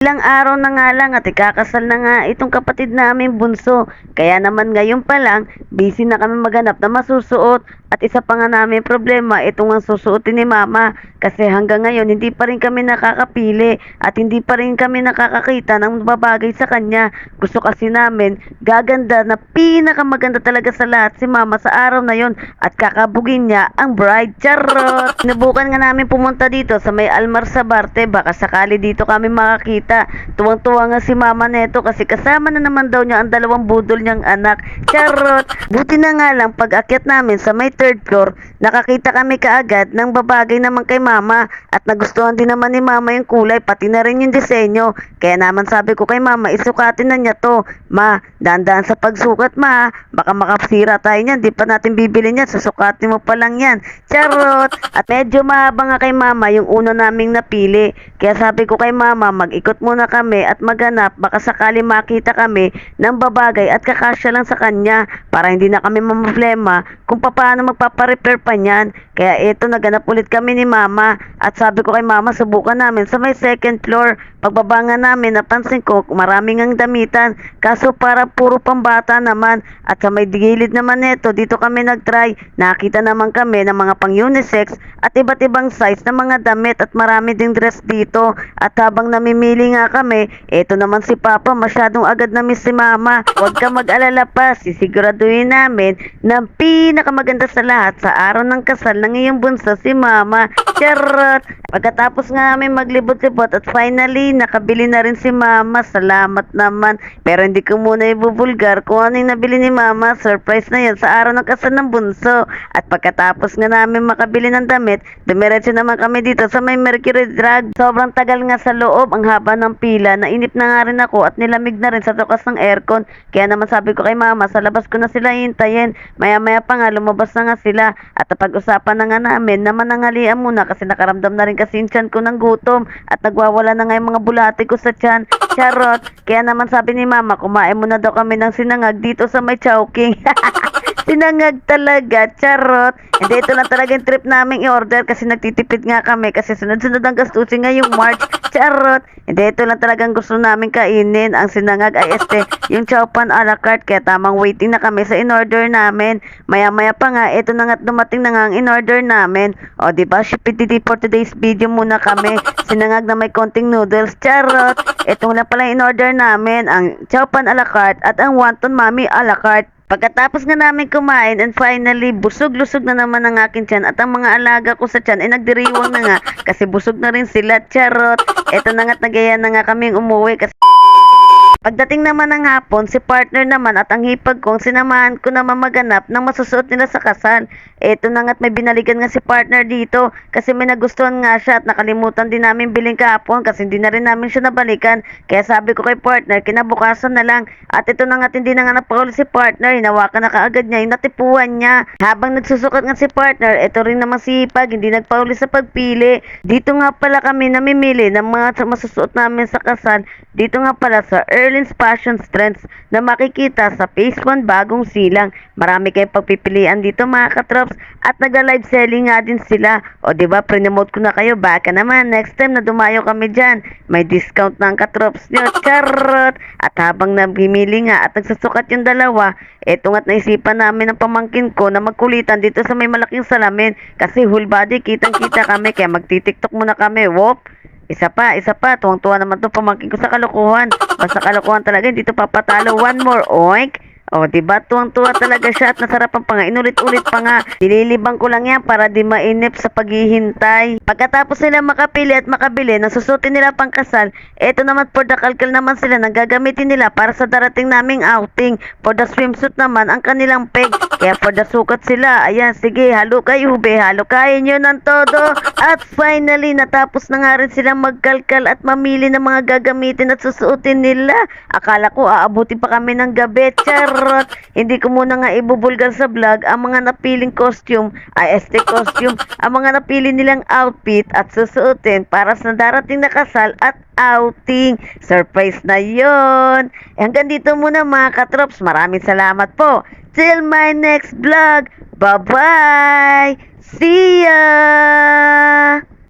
Ilang araw na nga lang at ikakasal na nga itong kapatid namin bunso. Kaya naman ngayon pa lang, busy na kami maghanap na masusuot. At isa pa nga namin problema, itong ang susuotin ni mama. Kasi hanggang ngayon, hindi pa rin kami nakakapili at hindi pa rin kami nakakakita ng babagay sa kanya. Gusto kasi namin, gaganda na pinakamaganda talaga sa lahat si mama sa araw na yon at kakabugin niya ang bride. Charot! Sinubukan nga namin pumunta dito sa may Almar Sabarte, baka sakali dito kami makakita. Tuwang-tuwa nga si mama neto kasi kasama na naman daw niya ang dalawang budol niyang anak. Charot! Buti na nga lang pag akyat namin sa may third floor, nakakita kami kaagad ng babagay naman kay mama at nagustuhan din naman ni mama yung kulay pati na rin yung disenyo. Kaya naman sabi ko kay mama, isukatin na niya to. Ma, dahan-dahan sa pagsukat ma, baka makasira tayo niyan, di pa natin bibili niyan, susukatin mo pa lang yan. Charot! At medyo mahaba nga kay mama yung una naming napili. Kaya sabi ko kay mama, mag-ikot muna kami at maghanap, baka sakali makita kami ng babagay at kakasya lang sa kanya para hindi na kami mamblema kung paano magpaparepair pa niyan. Kaya ito, naghanap ulit kami ni mama at sabi ko kay mama, subukan namin sa may second floor. Pagbaba nga namin, napansin ko maraming ang damitan, kaso para puro pambata naman. At sa may gilid naman neto, dito kami nagtry, nakita naman kami ng mga pang unisex at iba't ibang size ng mga damit at marami ding dress dito. At habang namimili nga kami, eto naman si papa, masyadong agad na miss si mama. Huwag ka mag-alala pa, sisiguraduhin namin na pinakamaganda sa lahat sa araw ng kasal ng iyong bunso si mama. Charot! Pagkatapos nga namin maglibot-libot at finally nakabili na rin si mama, salamat naman. Pero hindi ko muna ibubulgar kung ano yung nabili ni mama, surprise na yan sa araw ng kasal ng bunso. At pagkatapos nga namin makabili ng damit, dumiretso naman kami dito sa may Mercury Drug. Sobrang tagal nga sa loob, ang haba ng pila, nainip na nga rin ako at nilamig na rin sa tukas ng aircon. Kaya naman sabi ko kay mama, sa labas ko na sila hintayin. Maya-maya pa nga lumabas na nga sila at napag-usapan na nga namin na manangalian muna kasi nakaramdam na rin kasi yung tiyan ko ng gutom at nagwawala na nga yung mga bulati ko sa tiyan. Charot! Kaya naman sabi ni mama, kumain muna daw kami ng sinangag dito sa may Chowking. Sinangag talaga, charot. Hindi, ito lang talaga yung trip namin i-order kasi nagtitipid nga kami kasi sunod-sunod ang gastusin ngayong March. Charot. Hindi, ito lang talagang gusto namin kainin. Ang sinangag ay yung chowpan a la carte, kaya tamang waiting na kami sa in-order namin. Maya-maya pa nga, ito na nga dumating na nga ang in-order namin. O, diba, shipididi for today's video muna kami. Sinangag na may konting noodles. Charot. Ito lang pala yung in-order namin, ang chowpan a la carte at ang wonton mami a la carte. Pagkatapos nga namin kumain and finally busog-lusog na naman ang akin tiyan at ang mga alaga ko sa tiyan ay nagdiriwang na nga kasi busog na rin sila. Charot. Eto na nga't nagaya na nga kaming umuwi kasi pagdating naman ng hapon, si partner naman at ang hipag kong sinamahan ko naman maganap ng masusuot nila sa kasal. Eto na nga't may binalikan nga si partner dito kasi may nagustuhan nga siya at nakalimutan din namin biling kahapon kasi hindi na rin namin siya nabalikan. Kaya sabi ko kay partner, kinabukasan na lang. At ito na nga't hindi na nga napakauli si partner, hinawakan na kaagad niya, yung natipuan niya. Habang nagsusukat nga si partner, ito rin naman si hipag, hindi nagpauli sa pagpili. Dito nga pala kami namimili ng mga masusuot namin sa kasal. Dito nga pala sa Erlin's Fashion Trends na makikita sa Phase 1 Bagong Silang. Marami kayong pagpipilian dito mga katrops at nagla-live selling nga din sila. O diba, pre-promote ko na kayo, baka naman next time na dumayo kami dyan, may discount ng katrops nyo. Charot! At habang nabimili nga at nagsusukat yung dalawa, eto nga't naisipan namin ng pamangkin ko na magkulitan dito sa may malaking salamin kasi whole body kitang-kita kami kaya magtitiktok muna kami. Wop! Isa pa, tuwang-tuwa naman to pamangkin ko sa kalokohan. Basta kalokohan talaga, hindi to papatalo. One more, oink. O, diba, tuwang-tuwa talaga siya at nasarapan pa nga. Inulit-ulit pa nga. Nililibang ko lang yan para di mainip sa paghihintay. Pagkatapos nila makapili at makabili, nasusutin nila pang kasal, eto naman for the kalkal naman sila nang gagamitin nila para sa darating naming outing. For the swimsuit naman, ang kanilang peg. Kaya for the sukat sila, ayan, sige, halo kayo, halo kayo nyo ng todo. At finally, natapos na nga rin silang magkalkal at mamili ng mga gagamitin at susuotin nila. Akala ko, aabuti pa kami ng gabi. Charot! Hindi ko muna nga ibubulgar sa vlog ang mga napiling costume, costume, ang mga napili nilang outfit at susuotin para sa darating na kasal at outing. Surprise na yon. Hanggang dito muna mga katrops. Maraming salamat po. Till my next vlog. Bye-bye. See ya!